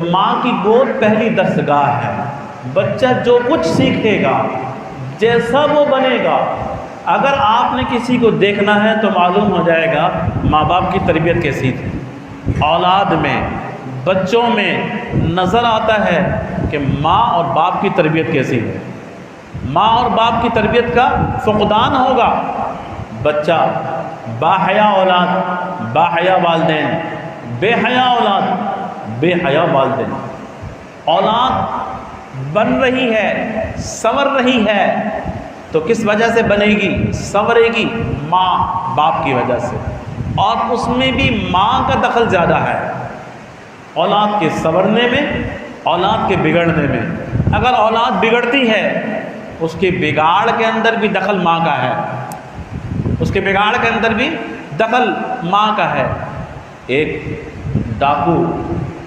ماں کی گود پہلی درسگاہ ہے۔ بچہ جو کچھ سیکھے گا، جیسا وہ بنے گا۔ اگر آپ نے کسی کو دیکھنا ہے تو معلوم ہو جائے گا ماں باپ کی تربیت کیسی تھی۔ اولاد میں، بچوں میں نظر آتا ہے کہ ماں اور باپ کی تربیت کیسی ہے۔ ماں اور باپ کی تربیت کا فقدان ہوگا، بچہ باحیا اولاد، باحیا والدین، بے حیا اولاد، بے حیا والدین۔ اولاد بن رہی ہے، سنور رہی ہے تو کس وجہ سے بنے گی، سنورے گی؟ ماں باپ کی وجہ سے۔ اور اس میں بھی ماں کا دخل زیادہ ہے، اولاد کے سنورنے میں، اولاد کے بگڑنے میں۔ اگر اولاد بگڑتی ہے، اس کے بگاڑ کے اندر بھی دخل ماں کا ہے، اس کے بگاڑ کے اندر بھی دخل ماں کا ہے۔ ایک ڈاکو،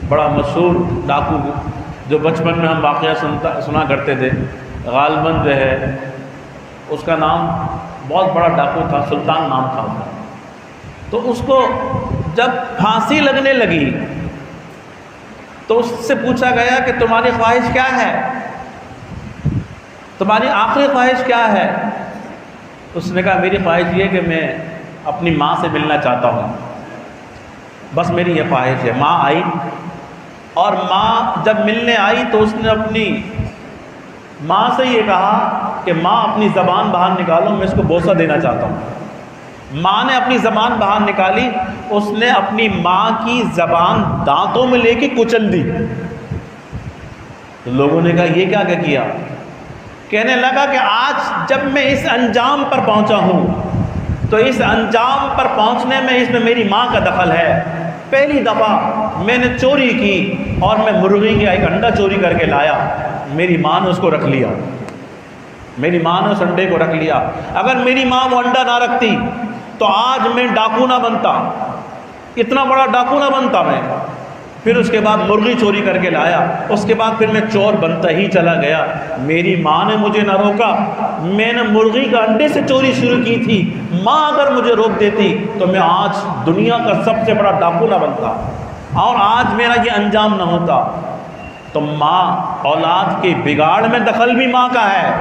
بڑا مشہور ڈاکو جو بچپن میں ہم واقعہ سنا کرتے تھے، غالباً جو ہے اس کا نام، بہت بڑا ڈاکو تھا، سلطان نام تھا اس کا۔ تو اس کو جب پھانسی لگنے لگی تو اس سے پوچھا گیا کہ تمہاری خواہش کیا ہے، تمہاری آخری خواہش کیا ہے؟ اس نے کہا میری خواہش یہ کہ میں اپنی ماں سے ملنا چاہتا ہوں، بس میری یہ خواہش ہے۔ ماں آئی، اور ماں جب ملنے آئی تو اس نے اپنی ماں سے یہ کہا کہ ماں اپنی زبان باہر نکالو، میں اس کو بوسہ دینا چاہتا ہوں۔ ماں نے اپنی زبان باہر نکالی، اس نے اپنی ماں کی زبان دانتوں میں لے کے کچل دی۔ تو لوگوں نے کہا یہ کیا کیا؟ کہنے لگا کہ آج جب میں اس انجام پر پہنچا ہوں تو اس انجام پر پہنچنے میں اس میں میری ماں کا دخل ہے۔ پہلی دفعہ میں نے چوری کی اور میں مرغی کا ایک انڈا چوری کر کے لایا، میری ماں نے اس کو رکھ لیا، میری ماں نے اس انڈے کو رکھ لیا۔ اگر میری ماں وہ انڈا نہ رکھتی تو آج میں ڈاکو نہ بنتا، اتنا بڑا ڈاکو نہ بنتا میں۔ پھر اس کے بعد مرغی چوری کر کے لایا، اس کے بعد پھر میں چور بنتا ہی چلا گیا۔ میری ماں نے مجھے نہ روکا، میں نے مرغی کا انڈے سے چوری شروع کی تھی، ماں اگر مجھے روک دیتی تو میں آج دنیا کا سب سے بڑا ڈاکو نہ بنتا اور آج میرا یہ انجام نہ ہوتا۔ تو ماں، اولاد کے بگاڑ میں دخل بھی ماں کا ہے،